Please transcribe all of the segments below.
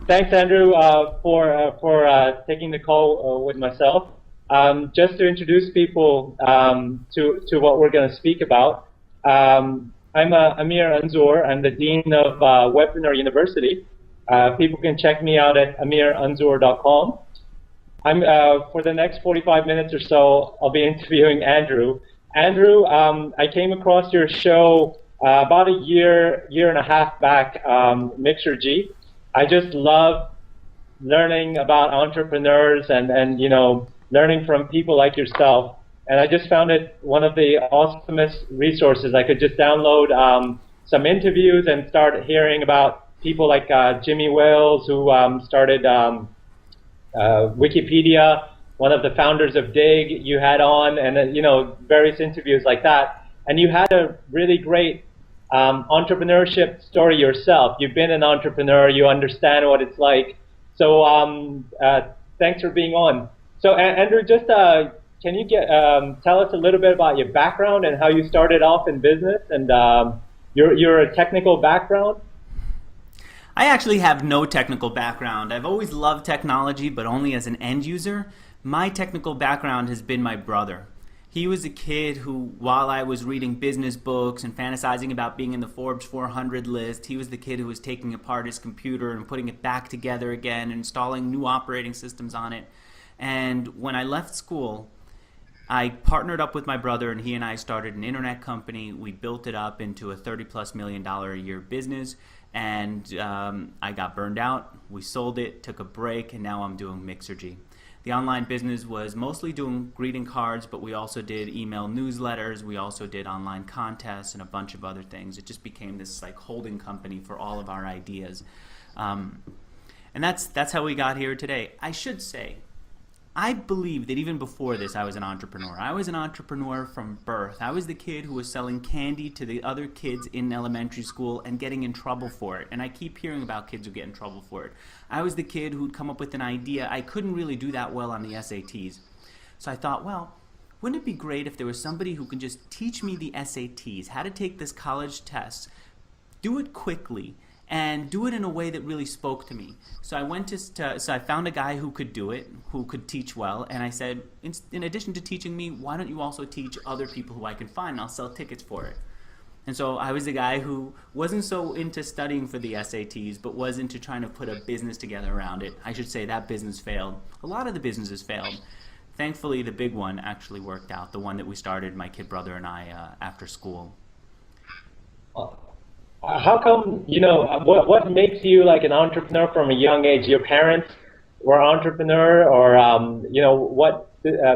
Thanks, Andrew, for taking the call with myself. Just to introduce people to what we're going to speak about, I'm Amir Anzur. I'm the Dean of Entrepreneurial University. People can check me out at amiranzur.com. For the next 45 minutes or so, I'll be interviewing Andrew. Andrew, I came across your show about a year and a half back, Mixergy. I just love learning about entrepreneurs and learning from people like yourself. And I just found it one of the awesomest resources. I could just download some interviews and start hearing about people like Jimmy Wales, who started Wikipedia, one of the founders of Dig you had on, and various interviews like that. And you had a really great entrepreneurship story yourself. You've been an entrepreneur, you understand what it's like. So thanks for being on. So Andrew, just can you tell us a little bit about your background and how you started off in business and your technical background? I actually have no technical background. I've always loved technology, but only as an end user. My technical background has been my brother. He was a kid who, while I was reading business books and fantasizing about being in the Forbes 400 list, he was the kid who was taking apart his computer and putting it back together again, installing new operating systems on it. And when I left school, I partnered up with my brother, and he and I started an internet company. We built it up into a $30+ million a year business, and I got burned out. We sold it, took a break, and now I'm doing Mixergy. The online business was mostly doing greeting cards, but we also did email newsletters. We also did online contests and a bunch of other things. It just became this like holding company for all of our ideas. And that's how we got here today. I should say, I believe that even before this, I was an entrepreneur. I was an entrepreneur from birth. I was the kid who was selling candy to the other kids in elementary school and getting in trouble for it. And I keep hearing about kids who get in trouble for it. I was the kid who'd come up with an idea. I couldn't really do that well on the SATs. So I thought, well, wouldn't it be great if there was somebody who could just teach me the SATs, how to take this college test, do it quickly, and do it in a way that really spoke to me. So I found a guy who could do it, who could teach well, and I said, in addition to teaching me, why don't you also teach other people who I can find, and I'll sell tickets for it. And so I was the guy who wasn't so into studying for the SATs, but was into trying to put a business together around it. I should say that business failed. A lot of the businesses failed. Thankfully, the big one actually worked out, the one that we started, my kid brother and I, after school. How come, what makes you like an entrepreneur from a young age? Your parents were entrepreneur, or, what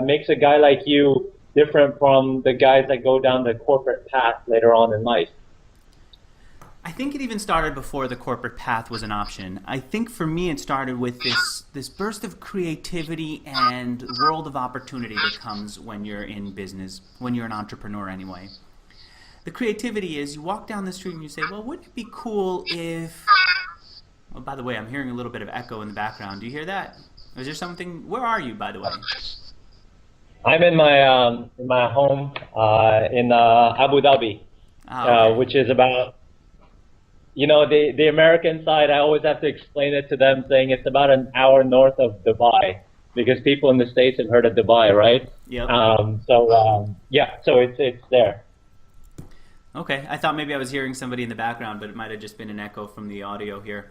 makes a guy like you different from the guys that go down the corporate path later on in life? I think it even started before the corporate path was an option. I think for me it started with this burst of creativity and world of opportunity that comes when you're in business, when you're an entrepreneur anyway. The creativity is you walk down the street and you say, well, wouldn't it be cool if... Oh, by the way, I'm hearing a little bit of echo in the background. Do you hear that? Is there something... Where are you, by the way? I'm in my home in Abu Dhabi, Okay. which is about, the American side, I always have to explain it to them saying it's about an hour north of Dubai, because people in the States have heard of Dubai, right? Yep. So it's there. Okay, I thought maybe I was hearing somebody in the background, but it might have just been an echo from the audio here.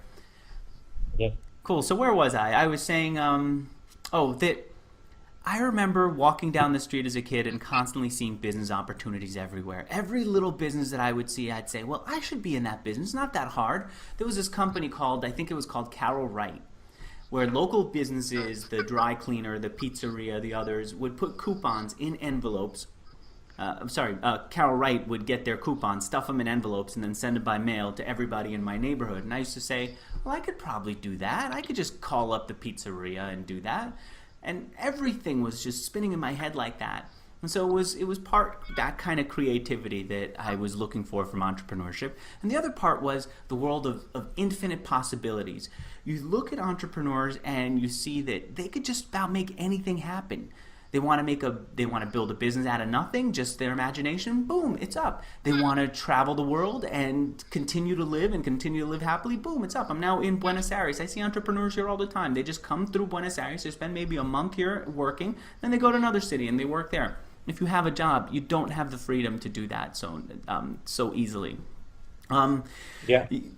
Yeah. Cool, so where was I? I was saying, that I remember walking down the street as a kid and constantly seeing business opportunities everywhere. Every little business that I would see, I'd say, well, I should be in that business. It's not that hard. There was this company called, I think it was called Carol Wright, where local businesses, the dry cleaner, the pizzeria, the others, would put coupons in envelopes. Carol Wright would get their coupons, stuff them in envelopes, and then send them by mail to everybody in my neighborhood. And I used to say, well, I could probably do that. I could just call up the pizzeria and do that. And everything was just spinning in my head like that. And so it was part that kind of creativity that I was looking for from entrepreneurship. And the other part was the world of infinite possibilities. You look at entrepreneurs and you see that they could just about make anything happen. They want to build a business out of nothing, just their imagination, boom, it's up. They want to travel the world and continue to live happily, boom, it's up. I'm now in Buenos Aires. I see entrepreneurs here all the time. They just come through Buenos Aires, they spend maybe a month here working, then they go to another city and they work there. If you have a job, you don't have the freedom to do that so easily.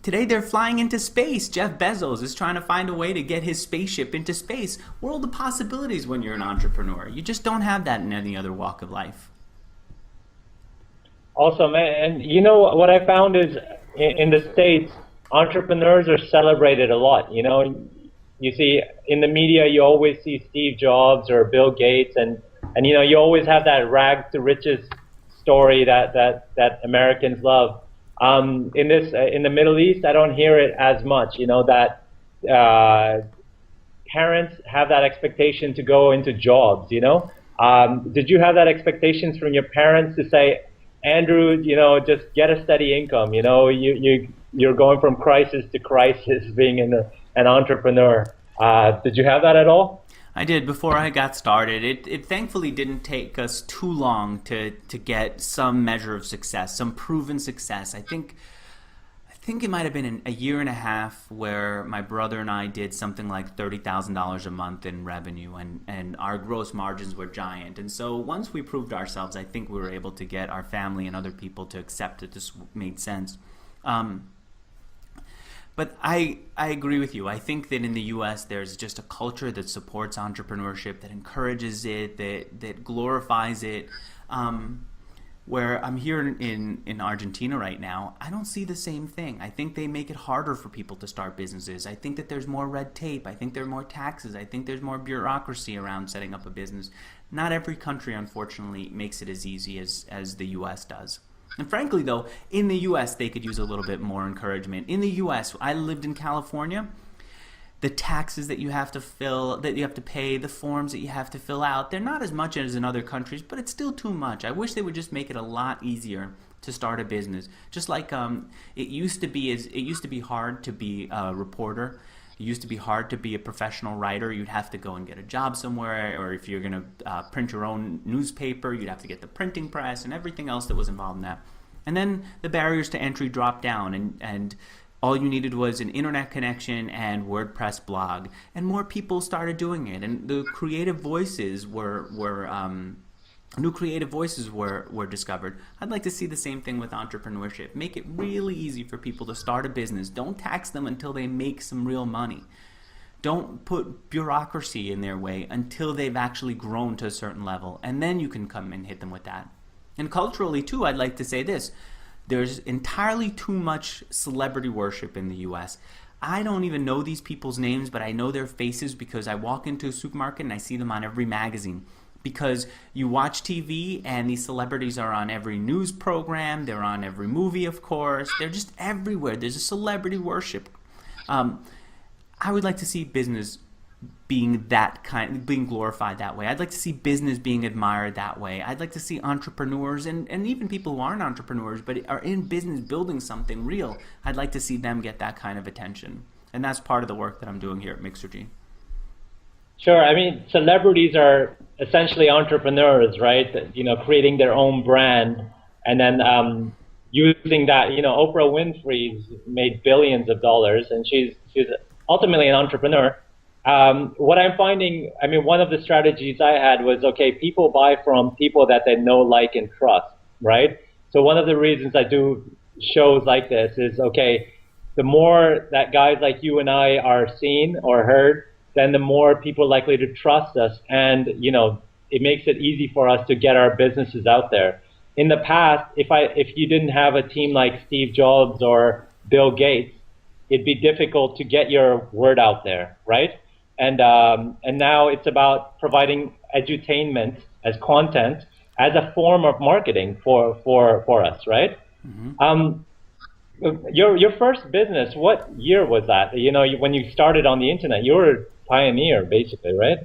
Today they're flying into space. Jeff Bezos is trying to find a way to get his spaceship into space. World of possibilities when you're an entrepreneur. You just don't have that in any other walk of life. Awesome. And you know what I found is in the States, entrepreneurs are celebrated a lot. You know, you see in the media, you always see Steve Jobs or Bill Gates, and you know, you always have that rags to riches story that Americans love. In the Middle East, I don't hear it as much. You know, that parents have that expectation to go into jobs. You know, did you have that expectations from your parents to say, Andrew, you know, just get a steady income? You know, you're going from crisis to crisis being an entrepreneur. Did you have that at all? I did before I got started. It thankfully didn't take us too long to get some measure of success, some proven success. I think it might have been a year and a half where my brother and I did something like $30,000 a month in revenue, and our gross margins were giant. And so once we proved ourselves, I think we were able to get our family and other people to accept that this made sense. But I agree with you. I think that in the U.S. there's just a culture that supports entrepreneurship, that encourages it, that glorifies it. Where I'm here in Argentina right now, I don't see the same thing. I think they make it harder for people to start businesses. I think that there's more red tape. I think there are more taxes. I think there's more bureaucracy around setting up a business. Not every country, unfortunately, makes it as easy as the U.S. does. And frankly, though, in the U.S., they could use a little bit more encouragement. In the U.S., I lived in California. The taxes that you have to pay, the forms that you have to fill out, they're not as much as in other countries, but it's still too much. I wish they would just make it a lot easier to start a business. Just like it used to be hard to be a reporter. It used to be hard to be a professional writer. You'd have to go and get a job somewhere, or if you're going to print your own newspaper, you'd have to get the printing press and everything else that was involved in that. And then the barriers to entry dropped down, and all you needed was an internet connection and WordPress blog, and more people started doing it. And the creative voices new creative voices were discovered. I'd like to see the same thing with entrepreneurship. Make it really easy for people to start a business. Don't tax them until they make some real money. Don't put bureaucracy in their way until they've actually grown to a certain level, and then you can come and hit them with that. And culturally, too, I'd like to say this. There's entirely too much celebrity worship in the U.S. I don't even know these people's names, but I know their faces because I walk into a supermarket and I see them on every magazine. Because you watch TV and these celebrities are on every news program, they're on every movie, of course. They're just everywhere. There's a celebrity worship. I would like to see business being glorified that way. I'd like to see business being admired that way. I'd like to see entrepreneurs and even people who aren't entrepreneurs but are in business building something real. I'd like to see them get that kind of attention. And that's part of the work that I'm doing here at Mixergy. Sure. I mean, celebrities are essentially entrepreneurs, right? You know, creating their own brand and then using that. You know, Oprah Winfrey's made billions of dollars, and she's ultimately an entrepreneur. What I'm finding, I mean, one of the strategies I had was, okay, people buy from people that they know, like, and trust, right? So one of the reasons I do shows like this is, okay, the more that guys like you and I are seen or heard, then the more people are likely to trust us, and you know, it makes it easy for us to get our businesses out there. In the past, if you didn't have a team like Steve Jobs or Bill Gates, it'd be difficult to get your word out there, right? And now it's about providing edutainment as content as a form of marketing for us, right? Mm-hmm. Your first business, what year was that? You know, when you started on the internet, you were a pioneer, basically, right?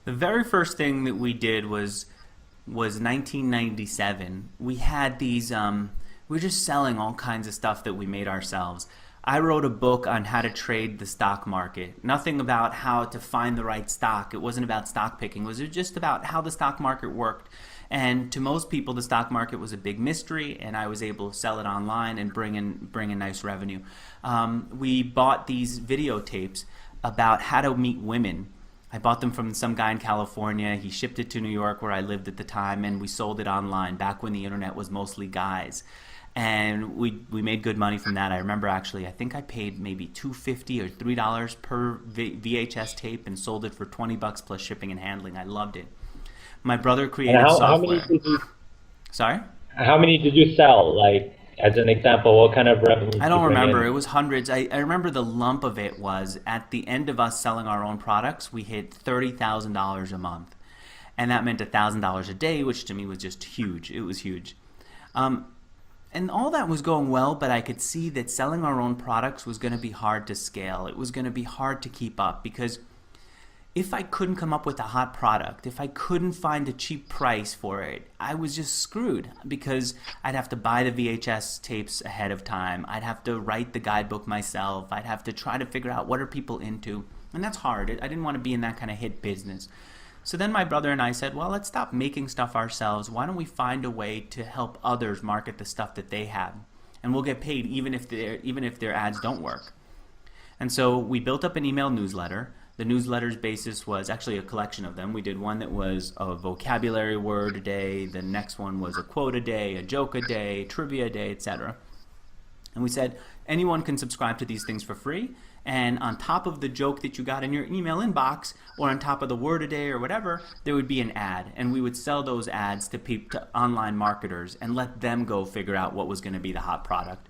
The very first thing that we did was 1997. We had these, we were just selling all kinds of stuff that we made ourselves. I wrote a book on how to trade the stock market. Nothing about how to find the right stock. It wasn't about stock picking. It was just about how the stock market worked. And to most people, the stock market was a big mystery, and I was able to sell it online and bring in nice revenue. We bought these videotapes about how to meet women. I bought them from some guy in California. He shipped it to New York, where I lived at the time, and we sold it online back when the internet was mostly guys. And we made good money from that. I remember actually, I think I paid maybe $2.50 or $3 per VHS tape and sold it for $20 plus shipping and handling. I loved it. My brother created software. How many did you? Sorry? How many did you sell? Like, as an example, what kind of revenue? I don't remember. It was hundreds. I remember the lump of it was at the end of us selling our own products, we hit $30,000 a month, and that meant $1,000 a day, which to me was just huge. It was huge. And all that was going well, but I could see that selling our own products was going to be hard to scale. It was going to be hard to keep up, because if I couldn't come up with a hot product, if I couldn't find a cheap price for it, I was just screwed, because I'd have to buy the VHS tapes ahead of time. I'd have to write the guidebook myself. I'd have to try to figure out what are people into. And that's hard. I didn't want to be in that kind of hit business. So then my brother and I said, well, let's stop making stuff ourselves. Why don't we find a way to help others market the stuff that they have? And we'll get paid even if their ads don't work. And so we built up an email newsletter. The newsletter's basis was actually a collection of them. We did one that was a vocabulary word a day. The next one was a quote a day, a joke a day, trivia a day, etc. And we said, anyone can subscribe to these things for free. And on top of the joke that you got in your email inbox, or on top of the word a day or whatever, there would be an ad. And we would sell those ads to online marketers and let them go figure out what was going to be the hot product.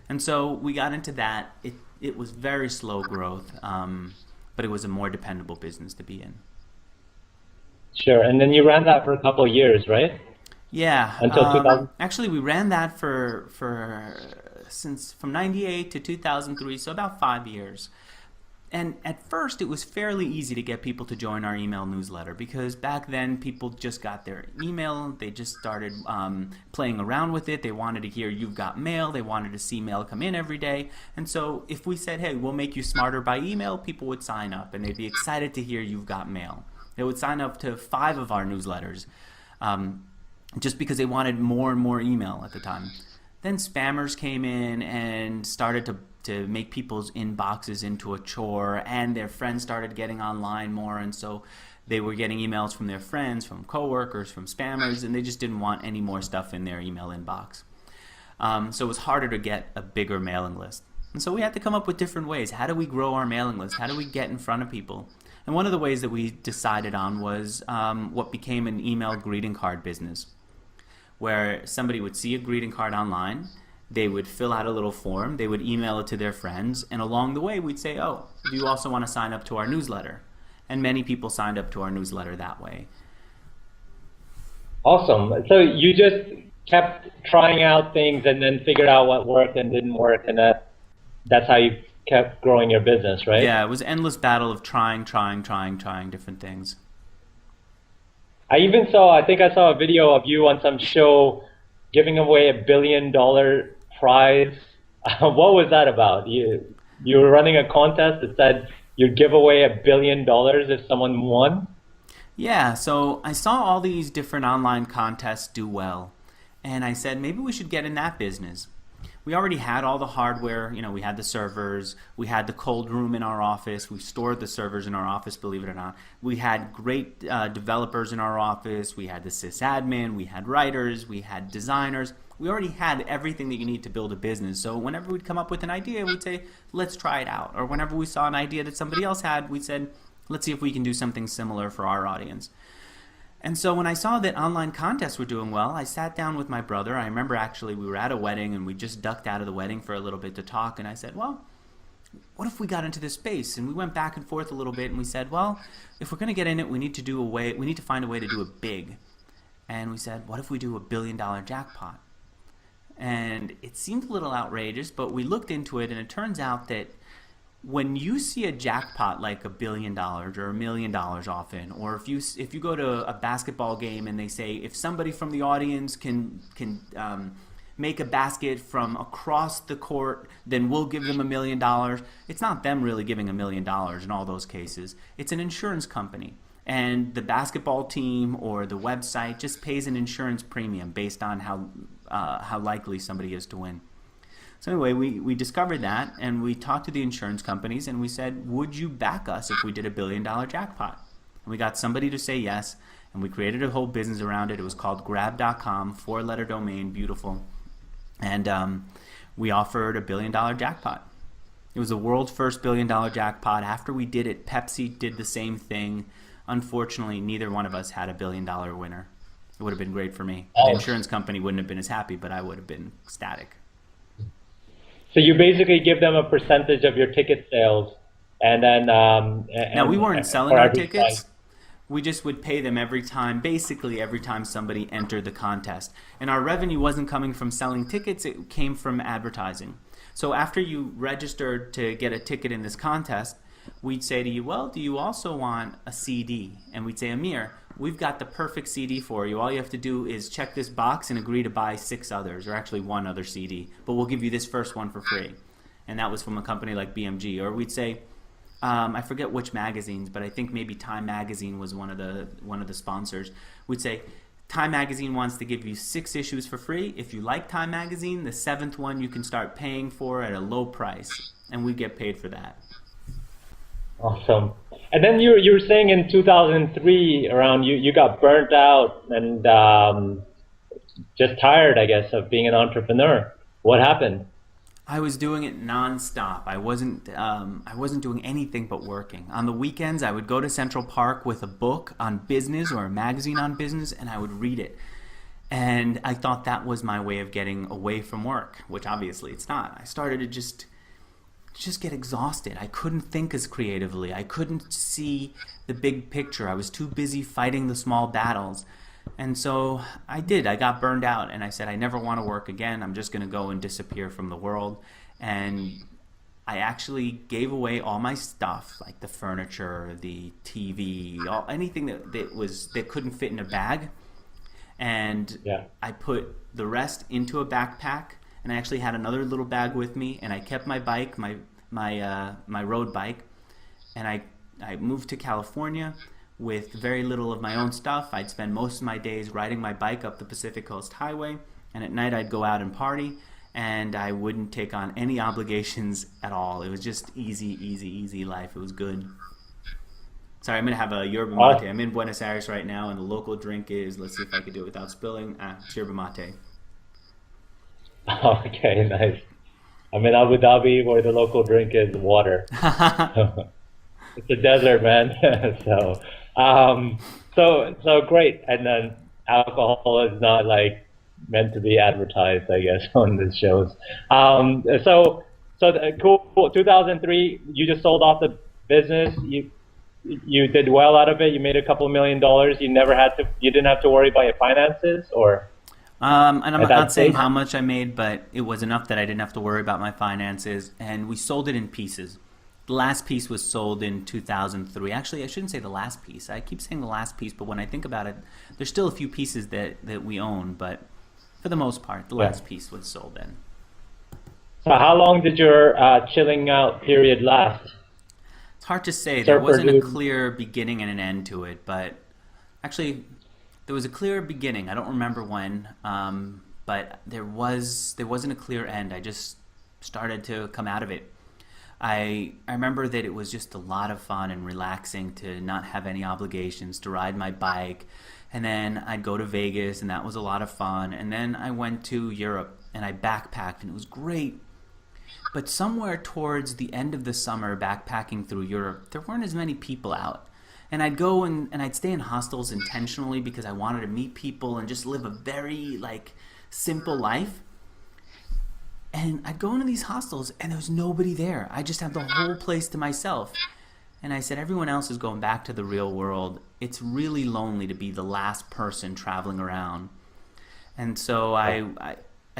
And so we got into that. It was very slow growth, but it was a more dependable business to be in. Sure. And then you ran that for a couple of years, right? Yeah. Until 2000? Actually, we ran that since from 98 to 2003, so about 5 years. And at first, it was fairly easy to get people to join our email newsletter, because back then people just got their email. They just started playing around with it. They wanted to hear you've got mail. They wanted to see mail come in every day. And so if we said, hey, we'll make you smarter by email, people would sign up, and they'd be excited to hear you've got mail. They would sign up to 5 of our newsletters just because they wanted more and more email at the time. Then spammers came in and started to make people's inboxes into a chore, and their friends started getting online more, and so they were getting emails from their friends, from coworkers, from spammers, and they just didn't want any more stuff in their email inbox. So it was harder to get a bigger mailing list. And so we had to come up with different ways. How do we grow our mailing list? How do we get in front of people? And one of the ways that we decided on was what became an email greeting card business, where somebody would see a greeting card online, they would fill out a little form, they would email it to their friends, and along the way we'd say, oh, do you also want to sign up to our newsletter? And many people signed up to our newsletter that way. Awesome. So you just kept trying out things and then figured out what worked and didn't work, and that's how you kept growing your business, right? Yeah, it was an endless battle of trying different things. I think I saw a video of you on some show giving away $1 billion prize. What was that about? You were running a contest that said you'd give away $1 billion if someone won? Yeah, so I saw all these different online contests do well, and I said maybe we should get in that business. We already had all the hardware, we had the servers, we had the cold room in our office, we stored the servers in our office, believe it or not. We had great developers in our office, we had the sysadmin, we had writers, we had designers. We already had everything that you need to build a business. So whenever we'd come up with an idea, we'd say, let's try it out. Or whenever we saw an idea that somebody else had, we said, let's see if we can do something similar for our audience. And so when I saw that online contests were doing well, I sat down with my brother. I remember actually we were at a wedding and we just ducked out of the wedding for a little bit to talk. And I said, well, what if we got into this space? And we went back and forth a little bit and we said, well, if we're going to get in it, we need to find a way to do it big. And we said, what if we do $1 billion jackpot? And it seemed a little outrageous, but we looked into it, and it turns out that when you see a jackpot like $1 billion or $1 million often, or if you go to a basketball game and they say if somebody from the audience can make a basket from across the court, then we'll give them $1 million. It's not them really giving $1 million in all those cases. It's an insurance company. And the basketball team or the website just pays an insurance premium based on how likely somebody is to win. So anyway, we discovered that, and we talked to the insurance companies, and we said, would you back us if we did $1 billion jackpot? And we got somebody to say yes, and we created a whole business around it. It was called grab.com, 4-letter domain, beautiful. And we offered $1 billion jackpot. It was the world's first $1 billion jackpot. After we did it, Pepsi did the same thing. Unfortunately, neither one of us had $1 billion winner. It would have been great for me. The insurance company wouldn't have been as happy, but I would have been ecstatic. So you basically give them a percentage of your ticket sales, and then now we weren't selling our tickets. We just would pay them basically every time somebody entered the contest. And our revenue wasn't coming from selling tickets, it came from advertising. So after you registered to get a ticket in this contest, we'd say to you, well, do you also want a CD? And we'd say, Amir, we've got the perfect CD for you. All you have to do is check this box and agree to buy 6 others, or actually 1 other CD. But we'll give you this first one for free. And that was from a company like BMG. Or we'd say, I forget which magazines, but I think maybe Time Magazine was one of the sponsors. We'd say, Time Magazine wants to give you 6 issues for free. If you like Time Magazine, the 7th one you can start paying for at a low price. And we get paid for that. Awesome. And then you were saying in 2003 around you got burnt out and just tired, I guess, of being an entrepreneur. What happened? I was doing it nonstop. I wasn't doing anything but working. On the weekends, I would go to Central Park with a book on business or a magazine on business, and I would read it. And I thought that was my way of getting away from work, which obviously it's not. I started to just get exhausted. I couldn't think as creatively. I couldn't see the big picture. I was too busy fighting the small battles. And so I got burned out, and I said, I never want to work again. I'm just going to go and disappear from the world. And I actually gave away all my stuff, like the furniture, the TV, anything that couldn't fit in a bag. And I put the rest into a backpack. And I actually had another little bag with me, and I kept my bike, my road bike, and I moved to California with very little of my own stuff. I'd spend most of my days riding my bike up the Pacific Coast Highway, and at night I'd go out and party, and I wouldn't take on any obligations at all. It was just easy life. It was good. Sorry, I'm going to have a yerba mate. I'm in Buenos Aires right now, and the local drink is, let's see if I can do it without spilling, yerba mate. Okay, nice. I'm in Abu Dhabi, where the local drink is water. It's a desert, man. So great. And then alcohol is not like meant to be advertised, I guess, on these shows. So cool. 2003, you just sold off the business. You did well out of it. You made a couple of $1 million. You didn't have to worry about your finances, or. And I'm not saying how much I made, but it was enough that I didn't have to worry about my finances. And we sold it in pieces. The last piece was sold in 2003. Actually, I shouldn't say the last piece. I keep saying the last piece, but when I think about it, there's still a few pieces that we own. But for the most part, the last piece was sold then. So how long did your chilling out period last? It's hard to say. There wasn't a clear beginning and an end to it, but actually there was a clear beginning. I don't remember when, but there wasn't a clear end. I just started to come out of it. I remember that it was just a lot of fun and relaxing to not have any obligations, to ride my bike, and then I'd go to Vegas, and that was a lot of fun. And then I went to Europe, and I backpacked, and it was great. But somewhere towards the end of the summer, backpacking through Europe, there weren't as many people out. And I'd go and I'd stay in hostels intentionally because I wanted to meet people and just live a very simple life. And I'd go into these hostels and there was nobody there. I just had the whole place to myself. And I said, everyone else is going back to the real world. It's really lonely to be the last person traveling around. And so I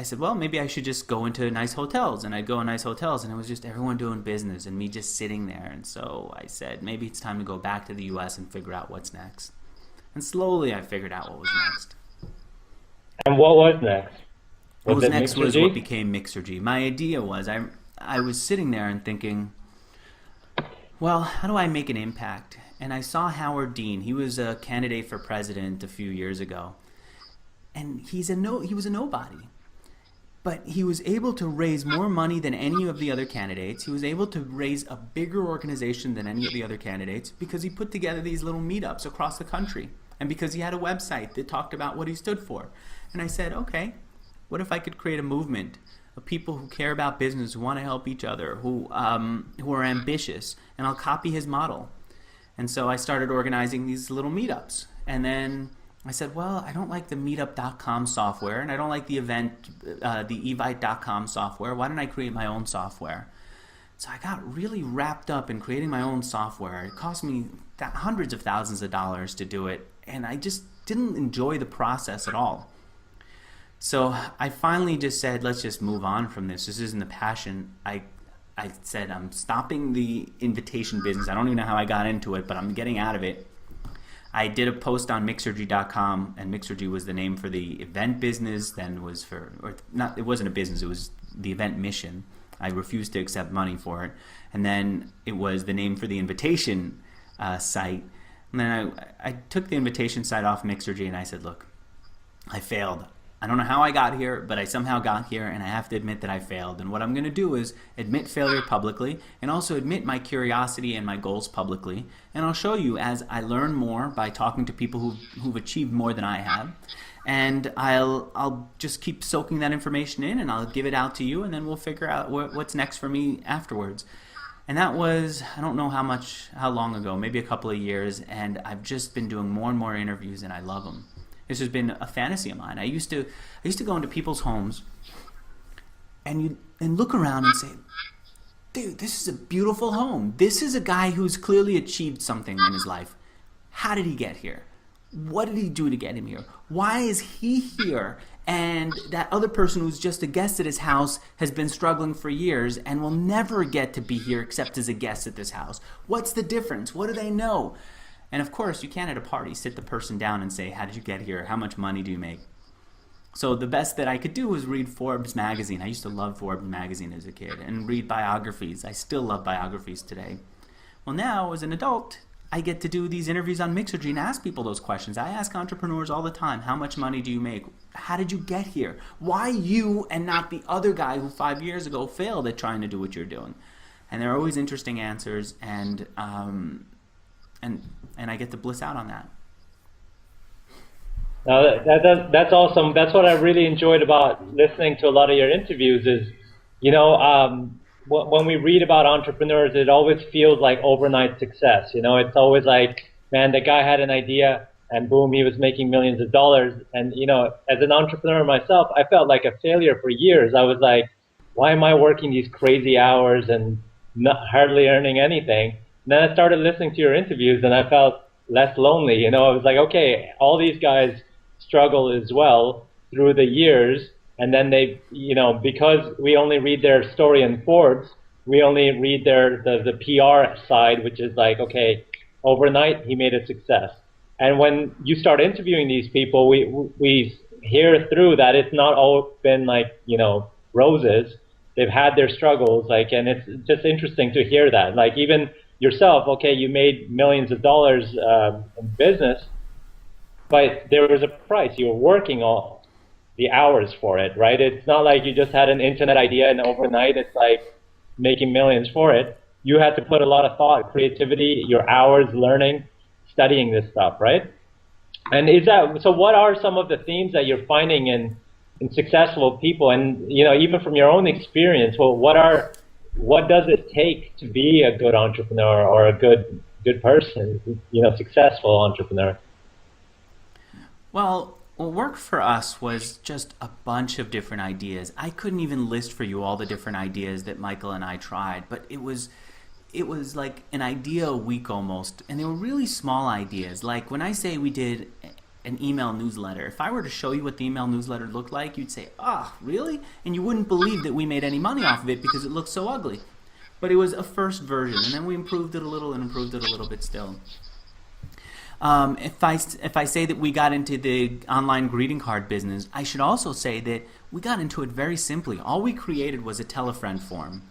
said, well, maybe I should just go into nice hotels. And I'd go in nice hotels, and it was just everyone doing business and me just sitting there. And so I said, maybe it's time to go back to the U.S. and figure out what's next. And slowly I figured out what was next. And what was next? What Was was it next was what Mixergy? became Mixergy. My idea was I was sitting there and thinking, well, how do I make an impact? And I saw Howard Dean. He was a candidate for president a few years ago, and he was a nobody. But he was able to raise more money than any of the other candidates. He was able to raise a bigger organization than any of the other candidates because he put together these little meetups across the country, and because he had a website that talked about what he stood for. And I said, okay, what if I could create a movement of people who care about business, who want to help each other, who are ambitious, and I'll copy his model. And so I started organizing these little meetups. And then I said, well, I don't like the meetup.com software, and I don't like the evite.com software. Why don't I create my own software? So I got really wrapped up in creating my own software. It cost me hundreds of thousands of dollars to do it, and I just didn't enjoy the process at all. So I finally just said, let's just move on from this. This isn't the passion. I said, I'm stopping the invitation business. I don't even know how I got into it, but I'm getting out of it. I did a post on Mixergy.com, and Mixergy was the name for the event business, then was for, or not, it wasn't a business, it was the event mission. I refused to accept money for it. And then it was the name for the invitation site. And then I took the invitation site off Mixergy, and I said, look, I failed. I don't know how I got here, but I somehow got here, and I have to admit that I failed. And what I'm going to do is admit failure publicly, and also admit my curiosity and my goals publicly. And I'll show you as I learn more by talking to people who've achieved more than I have. And I'll just keep soaking that information in, and I'll give it out to you, and then we'll figure out what's next for me afterwards. And that was, I don't know how long ago, maybe a couple of years, and I've just been doing more and more interviews, and I love them. This has been a fantasy of mine. I used to go into people's homes and look around and say, dude, this is a beautiful home. This is a guy who's clearly achieved something in his life. How did he get here? What did he do to get him here? Why is he here? And that other person who's just a guest at his house has been struggling for years and will never get to be here except as a guest at this house. What's the difference? What do they know? And of course, you can't at a party sit the person down and say, how did you get here? How much money do you make? So the best that I could do was read Forbes magazine. I used to love Forbes magazine as a kid, and read biographies. I still love biographies today. Well, now as an adult, I get to do these interviews on Mixergy and ask people those questions. I ask entrepreneurs all the time, how much money do you make? How did you get here? Why you and not the other guy who 5 years ago failed at trying to do what you're doing? And there are always interesting answers, and I get to bliss out on that. No, that's awesome. That's what I really enjoyed about listening to a lot of your interviews is, when we read about entrepreneurs, it always feels like overnight success. It's always like, man, the guy had an idea and boom, he was making millions of dollars. And, as an entrepreneur myself, I felt like a failure for years. I was like, why am I working these crazy hours and hardly earning anything? And then I started listening to your interviews and I felt less lonely. I was like, okay, all these guys struggle as well through the years. And then they, because we only read their story in Forbes, we only read the PR side, which is like, okay, overnight he made a success. And when you start interviewing these people, we hear through that it's not all been like, roses. They've had their struggles, and it's just interesting to hear that. Like even yourself, okay, you made millions of dollars in business, but there was a price. You were working all the hours for it, right? It's not like you just had an internet idea and overnight it's like making millions for it. You had to put a lot of thought, creativity, your hours learning, studying this stuff, right? And so what are some of the themes that you're finding in successful people? And even from your own experience, well, what does it take to be a good entrepreneur or a good person, successful entrepreneur? Well, what worked for us was just a bunch of different ideas. I couldn't even list for you all the different ideas that Michael and I tried, but it was like an idea a week almost, and they were really small ideas. Like when I say we did an email newsletter, if I were to show you what the email newsletter looked like, you'd say, "Ah, really?" And you wouldn't believe that we made any money off of it because it looked so ugly. But it was a first version, and then we improved it a little and improved it a little bit still. If I say that we got into the online greeting card business, I should also say that we got into it very simply. All we created was a tell-a-friend form.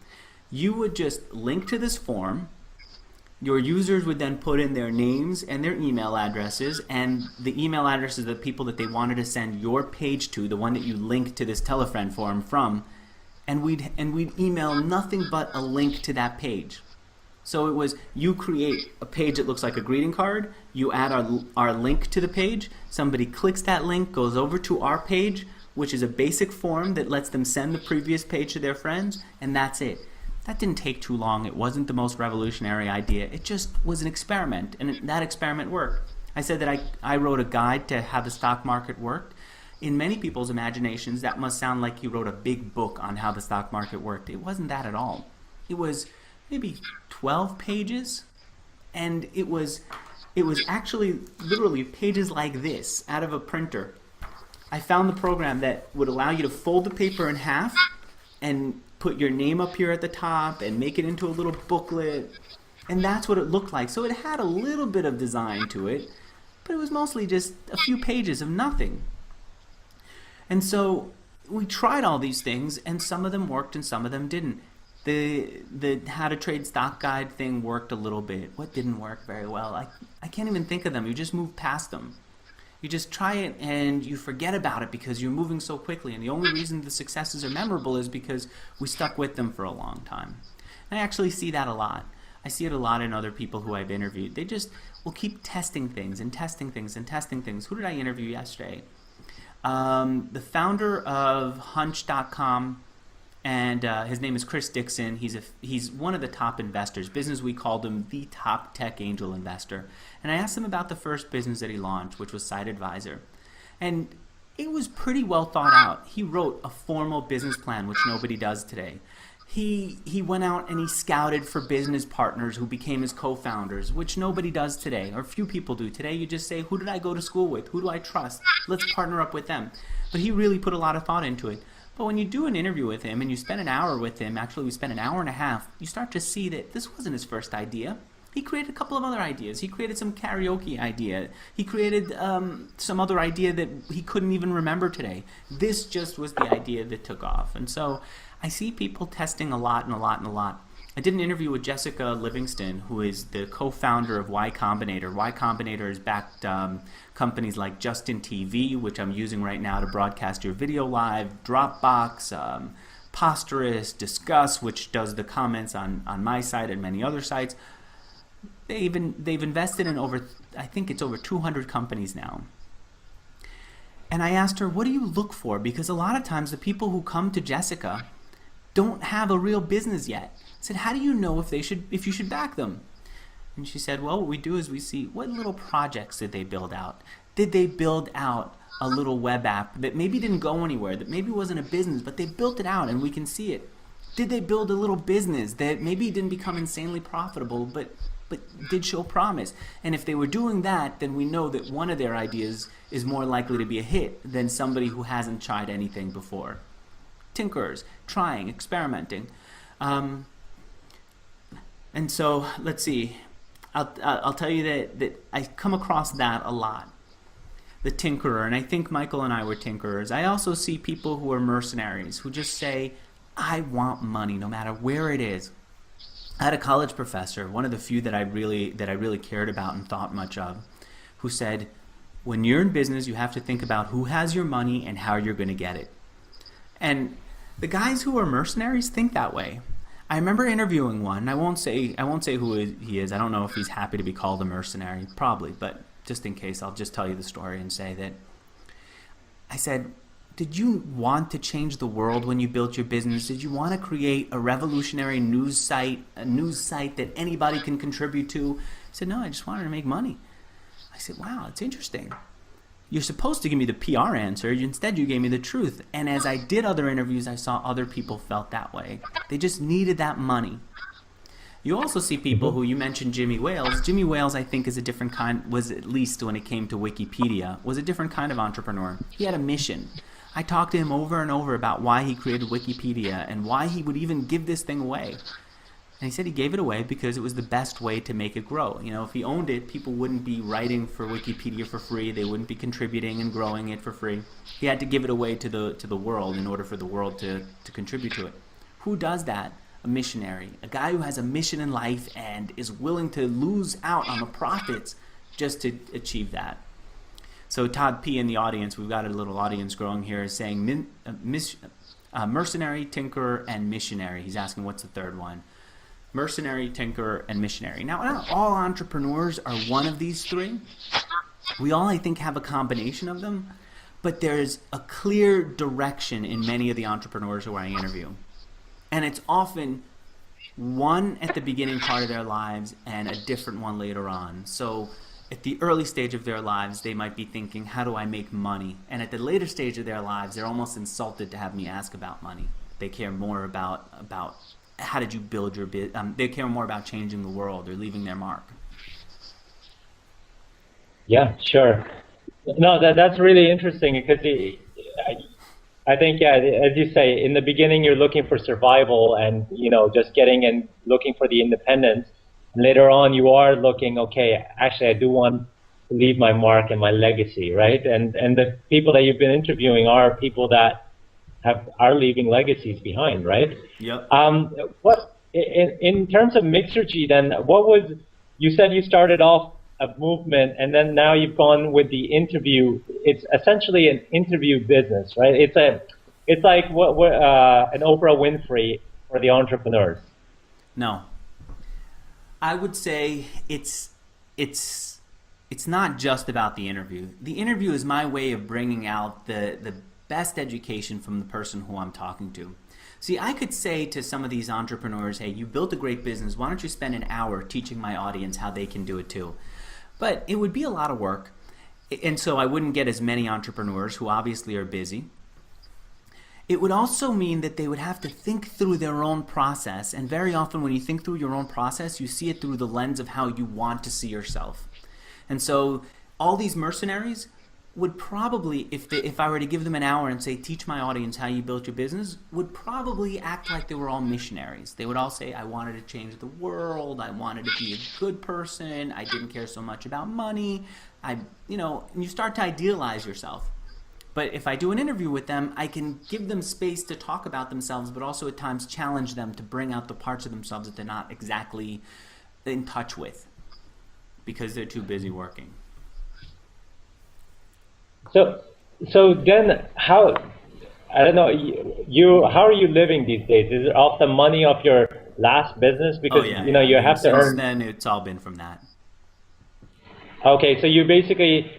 You would just link to this form. Your users would then put in their names and their email addresses, and the email addresses of the people that they wanted to send your page to, the one that you linked to this tell-a-friend form from, and we'd email nothing but a link to that page. So it was, you create a page that looks like a greeting card, you add our link to the page, somebody clicks that link, goes over to our page, which is a basic form that lets them send the previous page to their friends, and that's it. That didn't take too long. It wasn't the most revolutionary idea. It just was an experiment, and that experiment worked. I said that I wrote a guide to how the stock market worked. In many people's imaginations, that must sound like you wrote a big book on how the stock market worked. It wasn't that at all. It was maybe 12 pages, and it was actually literally pages like this out of a printer. I found the program that would allow you to fold the paper in half and put your name up here at the top and make it into a little booklet, and that's what it looked like. So it had a little bit of design to it, but it was mostly just a few pages of nothing. And so we tried all these things, and some of them worked and some of them didn't. The how to trade stock guide thing worked a little bit. What didn't work very well? I can't even think of them. You just move past them. You just try it and you forget about it because you're moving so quickly. And the only reason the successes are memorable is because we stuck with them for a long time. And I actually see that a lot. I see it a lot in other people who I've interviewed. They just will keep testing things and testing things and testing things. Who did I interview yesterday? The founder of Hunch.com, and his name is Chris Dixon. He's one of the top investors. Business Week called him the top tech angel investor. And I asked him about the first business that he launched, which was Site Advisor. And it was pretty well thought out. He wrote a formal business plan, which nobody does today. He went out and he scouted for business partners who became his co-founders, which nobody does today, or few people do. Today you just say, who did I go to school with? Who do I trust? Let's partner up with them. But he really put a lot of thought into it. But when you do an interview with him and you spend an hour with him, actually we spent an hour and a half, you start to see that this wasn't his first idea. He created a couple of other ideas. He created some karaoke idea. He created some other idea that he couldn't even remember today. This just was the idea that took off. And so I see people testing a lot and a lot and a lot. I did an interview with Jessica Livingston, who is the co-founder of Y Combinator. Y Combinator has backed companies like Justin TV, which I'm using right now to broadcast your video live, Dropbox, Posterous, Discuss, which does the comments on my site and many other sites. They've invested in I think it's over 200 companies now. And I asked her, what do you look for? Because a lot of times the people who come to Jessica don't have a real business yet. I said, how do you know if you should back them? And she said, well, what we do is we see what little projects did they build out. Did they build out a little web app that maybe didn't go anywhere, that maybe wasn't a business, but they built it out and we can see it? Did they build a little business that maybe didn't become insanely profitable, but did show promise? And if they were doing that, then we know that one of their ideas is more likely to be a hit than somebody who hasn't tried anything before. Tinkerers, trying, experimenting. And so, let's see. I'll tell you that I come across that a lot. The tinkerer, and I think Michael and I were tinkerers. I also see people who are mercenaries, who just say, I want money no matter where it is. I had a college professor, one of the few that I really cared about and thought much of, who said, when you're in business, you have to think about who has your money and how you're going to get it. And the guys who are mercenaries think that way. I remember interviewing one. I won't say who he is. I don't know if he's happy to be called a mercenary, probably, but just in case, I'll just tell you the story and say that I said, did you want to change the world when you built your business? Did you want to create a revolutionary news site, that anybody can contribute to? He said, no, I just wanted to make money. I said, wow, it's interesting. You're supposed to give me the PR answer. Instead, you gave me the truth. And as I did other interviews, I saw other people felt that way. They just needed that money. You also see people who, you mentioned Jimmy Wales. Jimmy Wales, I think, is a different kind, was at least when it came to Wikipedia, was a different kind of entrepreneur. He had a mission. I talked to him over and over about why he created Wikipedia and why he would even give this thing away. And he said he gave it away because it was the best way to make it grow. You know, if he owned it, people wouldn't be writing for Wikipedia for free. They wouldn't be contributing and growing it for free. He had to give it away to the world in order for the world to contribute to it. Who does that? A missionary. A guy who has a mission in life and is willing to lose out on the profits just to achieve that. So Todd P. in the audience, we've got a little audience growing here, is saying mercenary, tinkerer, and missionary. He's asking what's the third one. Mercenary, tinkerer, and missionary. Now, not all entrepreneurs are one of these three. We all, I think, have a combination of them, but there's a clear direction in many of the entrepreneurs who I interview. And it's often one at the beginning part of their lives and a different one later on. So at the early stage of their lives, they might be thinking, how do I make money? And at the later stage of their lives, they're almost insulted to have me ask about money. They care more about how did you build your business. They care more about changing the world or leaving their mark. Yeah, sure. No, that's really interesting because I think, yeah, as you say, in the beginning you're looking for survival and, you know, just getting and looking for the independence. And later on you are looking, okay, actually I do want to leave my mark and my legacy, right? And the people that you've been interviewing are people that are leaving legacies behind, right? Yep. What in terms of Mixergy then, you said you started off a movement and then now you've gone with the interview. It's essentially an interview business, right? It's like an Oprah Winfrey for the entrepreneurs. No. I would say it's not just about the interview. The interview is my way of bringing out the best education from the person who I'm talking to. See, I could say to some of these entrepreneurs, hey, you built a great business. Why don't you spend an hour teaching my audience how they can do it too? But it would be a lot of work. And so I wouldn't get as many entrepreneurs who obviously are busy. It would also mean that they would have to think through their own process. And very often when you think through your own process, you see it through the lens of how you want to see yourself. And so all these mercenaries would probably, if I were to give them an hour and say, teach my audience how you built your business, would probably act like they were all missionaries. They would all say, I wanted to change the world. I wanted to be a good person. I didn't care so much about money. And you start to idealize yourself. But if I do an interview with them, I can give them space to talk about themselves, but also at times challenge them to bring out the parts of themselves that they're not exactly in touch with because they're too busy working. So then how, I don't know, how are you living these days? Is it off the money of your last business? Because, you have to earn. Since then, it's all been from that. Okay, so you basically,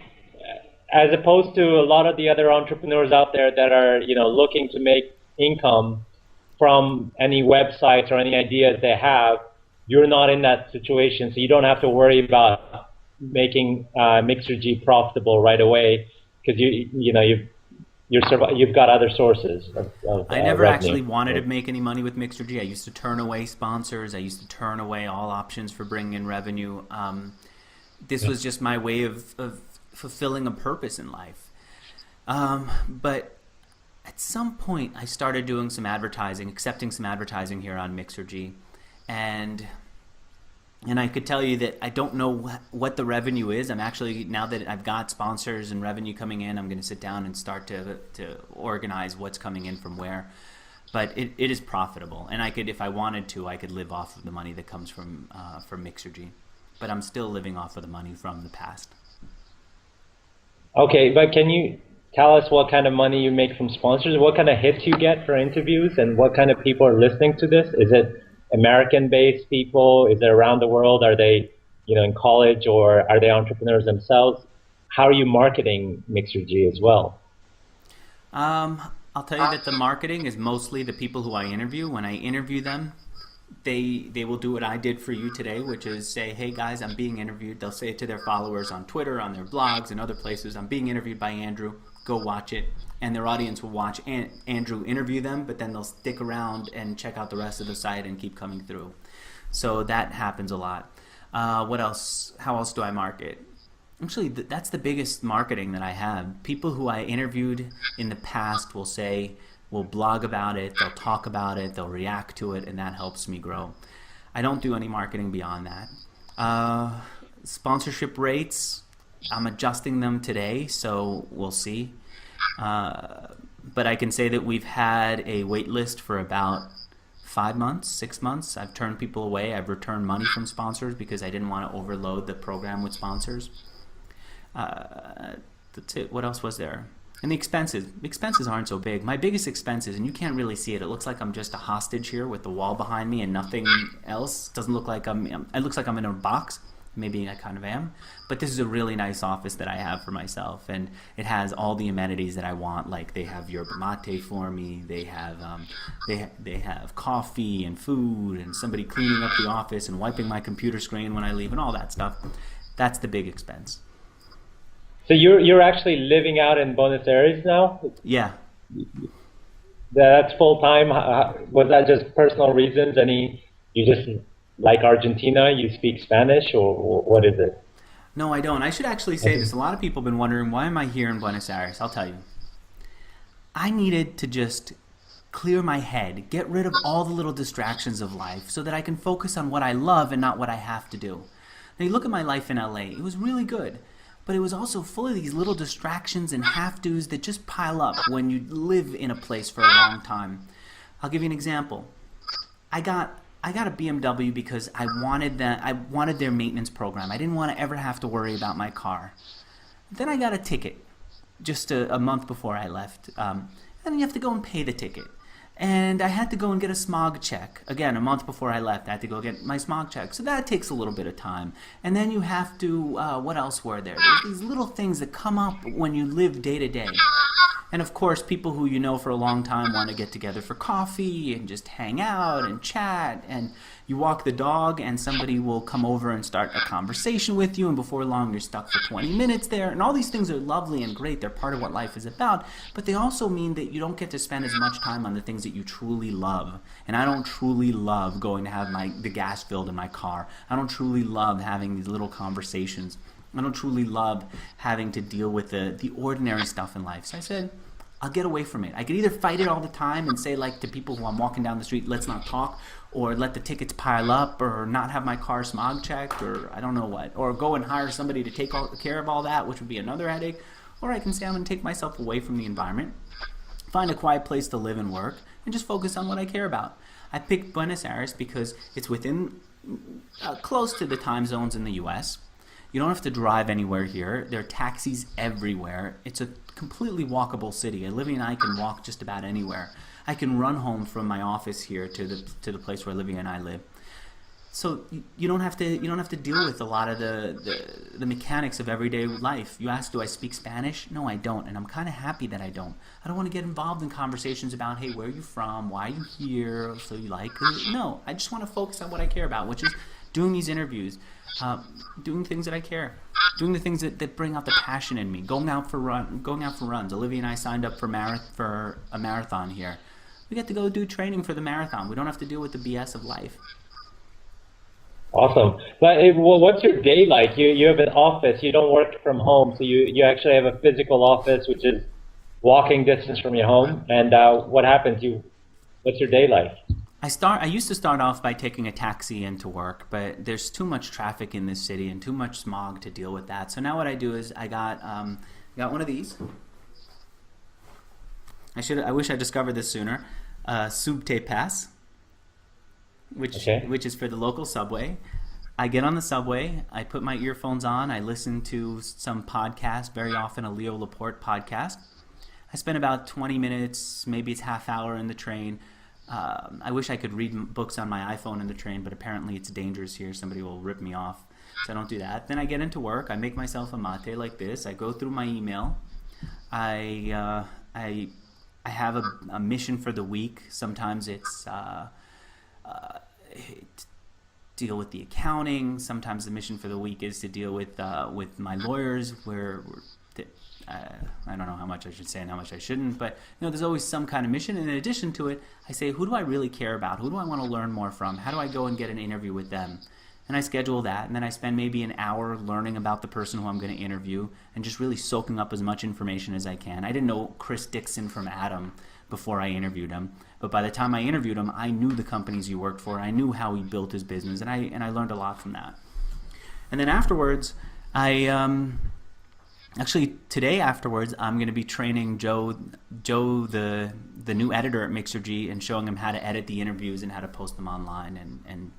as opposed to a lot of the other entrepreneurs out there that are, looking to make income from any websites or any ideas they have, you're not in that situation, so you don't have to worry about making Mixergy profitable right away. Because you've got other sources of I never revenue. actually wanted to make any money with Mixergy. I used to turn away sponsors. I used to turn away all options for bringing in revenue. This was just my way of fulfilling a purpose in life. But at some point, I started doing some advertising, accepting some advertising here on Mixergy, and I could tell you that I don't know what the revenue is. I'm actually, now that I've got sponsors and revenue coming in, I'm going to sit down and start to organize what's coming in from where. But it is profitable. And I could, if I wanted to, I could live off of the money that comes from Mixergy. But I'm still living off of the money from the past. Okay, but can you tell us what kind of money you make from sponsors? What kind of hits you get for interviews? And what kind of people are listening to this? Is it American-based people? Is it around the world? Are they, in college, or are they entrepreneurs themselves? How are you marketing Mixergy as well? I'll tell you that the marketing is mostly the people who I interview. When I interview them, they will do what I did for you today, which is say, hey guys, I'm being interviewed. They'll say it to their followers on Twitter, on their blogs, and other places. I'm being interviewed by Andrew. Go watch it. And their audience will watch Andrew interview them, but then they'll stick around and check out the rest of the site and keep coming through. So that happens a lot. What else? How else do I market? Actually, that's the biggest marketing that I have. People who I interviewed in the past will blog about it, they'll talk about it, they'll react to it, and that helps me grow. I don't do any marketing beyond that. Sponsorship rates, I'm adjusting them today, so we'll see. But I can say that we've had a wait list for about 5 months, 6 months. I've turned people away. I've returned money from sponsors because I didn't want to overload the program with sponsors. That's it. What else was there? And the expenses. Expenses aren't so big. My biggest expenses, and you can't really see it. It looks like I'm just a hostage here with the wall behind me and nothing else. Doesn't look like it looks like I'm in a box. Maybe I kind of am. But this is a really nice office that I have for myself, and it has all the amenities that I want. Like they have yerba mate for me. They have they have coffee and food, and somebody cleaning up the office and wiping my computer screen when I leave, and all that stuff. That's the big expense. So you're actually living out in Buenos Aires now? Yeah. That's full time. Was that just personal reasons? You just like Argentina? You speak Spanish, or what is it? No, I don't. I should actually say this. A lot of people have been wondering, why am I here in Buenos Aires? I'll tell you. I needed to just clear my head, get rid of all the little distractions of life so that I can focus on what I love and not what I have to do. Now, you look at my life in LA. It was really good. But it was also full of these little distractions and have-tos that just pile up when you live in a place for a long time. I'll give you an example. I got a BMW because I wanted their maintenance program. I didn't want to ever have to worry about my car. Then I got a ticket just a month before I left. And you have to go and pay the ticket. And I had to go and get a smog check. Again, a month before I left, I had to go get my smog check. So that takes a little bit of time. And then you have to, what else were there? There's these little things that come up when you live day to day. And of course, people who you know for a long time want to get together for coffee and just hang out and chat. And you walk the dog and somebody will come over and start a conversation with you. And before long, you're stuck for 20 minutes there. And all these things are lovely and great. They're part of what life is about. But they also mean that you don't get to spend as much time on the things that you truly love. And I don't truly love going to have the gas filled in my car. I don't truly love having these little conversations. I don't truly love having to deal with the ordinary stuff in life. So I said, I'll get away from it. I could either fight it all the time and say, like, to people who I'm walking down the street, let's not talk, or let the tickets pile up, or not have my car smog checked, or I don't know what, or go and hire somebody to take care of all that, which would be another headache. Or I can say I'm going to take myself away from the environment, find a quiet place to live and work, and just focus on what I care about. I picked Buenos Aires because it's within close to the time zones in the U.S. You don't have to drive anywhere here. There are taxis everywhere. It's a completely walkable city. Olivia and I can walk just about anywhere. I can run home from my office here to the place where Olivia and I live. So you don't have to deal with a lot of the mechanics of everyday life. You ask, do I speak Spanish? No, I don't, and I'm kind of happy that I don't. I don't want to get involved in conversations about, hey, where are you from? Why are you here? So you like it? No, I just want to focus on what I care about, which is doing these interviews, doing things that I care, doing the things that bring out the passion in me, going out for runs. Olivia and I signed up for a marathon here. We get to go do training for the marathon. We don't have to deal with the BS of life. Awesome. But what's your day like? You have an office. You don't work from home, so you actually have a physical office, which is walking distance from your home. And what happens? What's your day like? I used to start off by taking a taxi into work, but there's too much traffic in this city and too much smog to deal with that. So now what I do is I got one of these. I wish I discovered this sooner. Subte Pass, which is for the local subway. I get on the subway, I put my earphones on, I listen to some podcast, very often a Leo Laporte podcast. I spend about 20 minutes, maybe it's half hour in the train. I wish I could read books on my iPhone in the train, but apparently it's dangerous here. Somebody will rip me off, so I don't do that. Then I get into work. I make myself a mate like this. I go through my email. I have a mission for the week. Sometimes it's deal with the accounting. Sometimes the mission for the week is to deal with my lawyers, I don't know how much I should say and how much I shouldn't, but there's always some kind of mission. And in addition to it, I say, who do I really care about? Who do I want to learn more from? How do I go and get an interview with them? And I schedule that, and then I spend maybe an hour learning about the person who I'm going to interview and just really soaking up as much information as I can. I didn't know Chris Dixon from Adam, before I interviewed him. But by the time I interviewed him, I knew the companies he worked for. I knew how he built his business, and I learned a lot from that. And then afterwards, actually today afterwards, I'm going to be training Joe, the new editor at Mixergy, and showing him how to edit the interviews and how to post them online, and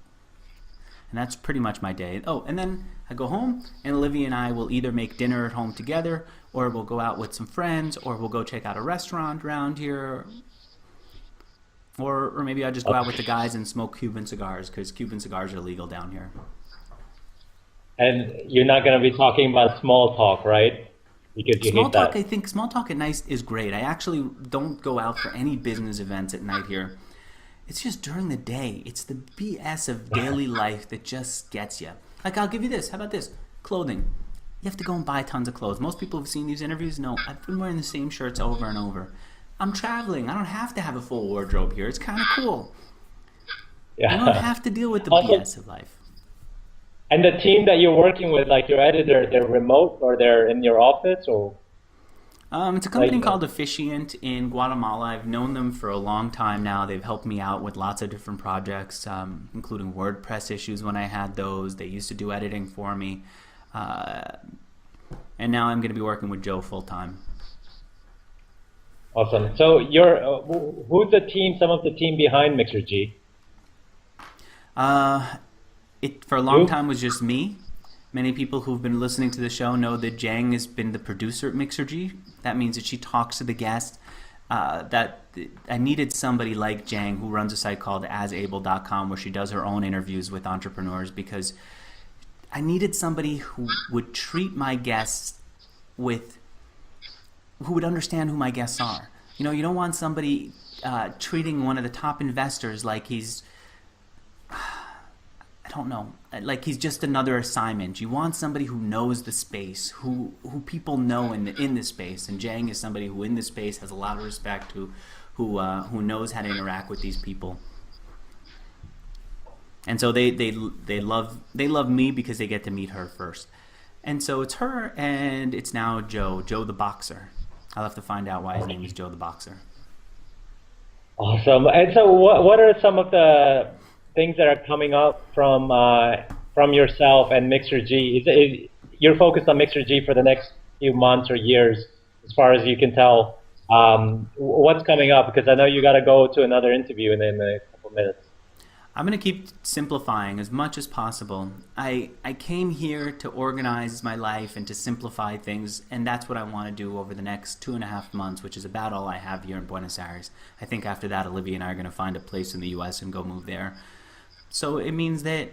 that's pretty much my day. Oh, and then I go home, and Olivia and I will either make dinner at home together, or we'll go out with some friends, or we'll go check out a restaurant around here, or maybe I'll just go out with the guys and smoke Cuban cigars, because Cuban cigars are legal down here. And you're not going to be talking about small talk, right? Because you hate that. I think small talk at night is great. I actually don't go out for any business events at night here. It's just during the day. It's the BS of daily life that just gets you. Like, I'll give you this. How about this? Clothing. You have to go and buy tons of clothes. Most people who've seen these interviews know I've been wearing the same shirts over and over. I'm traveling. I don't have to have a full wardrobe here. It's kind of cool. Yeah. You don't have to deal with the BS of life. And the team that you're working with, like your editor, they're remote or they're in your office, or? It's a company called Efficient in Guatemala. I've known them for a long time now. They've helped me out with lots of different projects, including WordPress issues when I had those. They used to do editing for me. And now I'm going to be working with Joe full time. Awesome. So you're who's the team? Some of the team behind Mixergy? It for a long time was just me. Many people who've been listening to the show know that Jang has been the producer at Mixergy. That means that she talks to the guest. That I needed somebody like Jang, who runs a site called asable.com, where she does her own interviews with entrepreneurs, because I needed somebody who would treat my guests who would understand who my guests are. You know, you don't want somebody treating one of the top investors like he's, I don't know, like he's just another assignment. You want somebody who knows the space, who people know in this space. And Jang is somebody who in this space has a lot of respect, who knows how to interact with these people. And so they love me because they get to meet her first. And so it's her, and it's now Joe the Boxer. I'll have to find out why his name is Joe the Boxer. Awesome. And so what are some of the things that are coming up from yourself and Mixergy? You're focused on Mixergy for the next few months or years, as far as you can tell. What's coming up? Because I know you got to go to another interview in a couple minutes. I'm going to keep simplifying as much as possible. I came here to organize my life and to simplify things, and that's what I want to do over the next 2.5 months, which is about all I have here in Buenos Aires. I think after that, Olivia and I are going to find a place in the U.S. and go move there. So it means that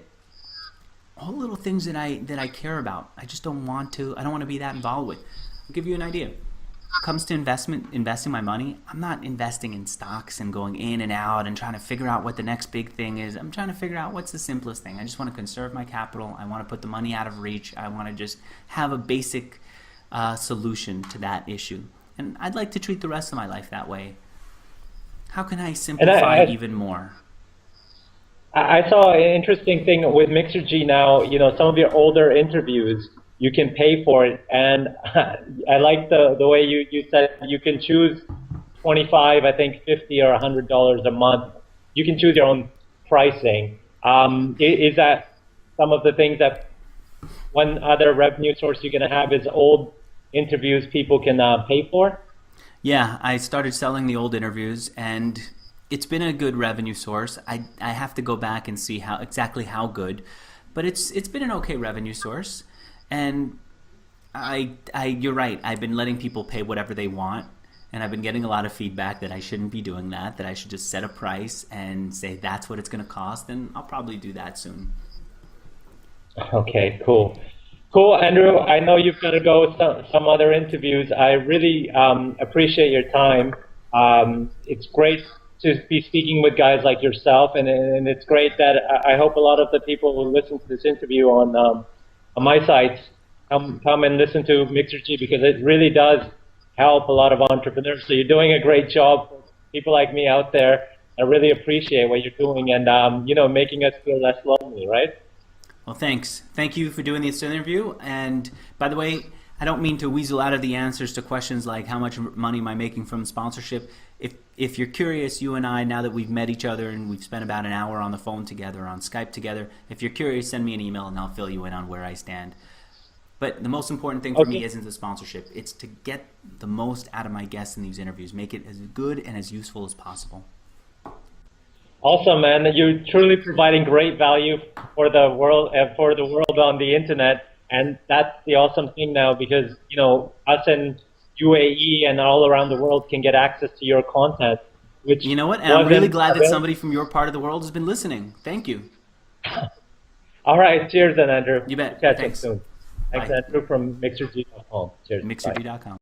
all the little things that I care about, I just don't want to be that involved with. I'll give you an idea. When it comes to investing my money, I'm not investing in stocks and going in and out and trying to figure out what the next big thing is. I'm trying to figure out what's the simplest thing. I just want to conserve my capital. I want to put the money out of reach. I want to just have a basic solution to that issue. And I'd like to treat the rest of my life that way. How can I simplify even more? I saw an interesting thing with Mixergy now. You know, some of your older interviews, you can pay for it, and I like the way you said you can choose $25, I think $50 or $100 a month. You can choose your own pricing. Is that some of the things that one other revenue source you're going to have is old interviews people can pay for? Yeah, I started selling the old interviews, and it's been a good revenue source. I have to go back and see exactly how good, but it's been an okay revenue source. And you're right. I've been letting people pay whatever they want, and I've been getting a lot of feedback that I shouldn't be doing that I should just set a price and say that's what it's going to cost, and I'll probably do that soon. Okay, cool. Andrew, I know you've got to go some other interviews. I really appreciate your time. It's great to be speaking with guys like yourself, and it's great that I hope a lot of the people who listen to this interview on my sites come and listen to Mixergy, because it really does help a lot of entrepreneurs. So you're doing a great job. People like me out there, I really appreciate what you're doing, and making us feel less lonely, right? Well, thanks. Thank you for doing this interview. And by the way, I don't mean to weasel out of the answers to questions like how much money am I making from sponsorship. If you're curious, you and I, now that we've met each other and we've spent about an hour on the phone together, on Skype together, if you're curious, send me an email and I'll fill you in on where I stand. But the most important thing for me isn't the sponsorship. It's to get the most out of my guests in these interviews, make it as good and as useful as possible. Awesome, man. You're truly providing great value for the world on the internet. And that's the awesome thing now, because, you know, us in UAE and all around the world can get access to your content. Which, you know what? And I'm really glad that somebody from your part of the world has been listening. Thank you. All right. Cheers then, Andrew. You bet. Catch Thanks. up soon. Thanks, Andrew, from Mixergy.com. Cheers. Mixergy.com.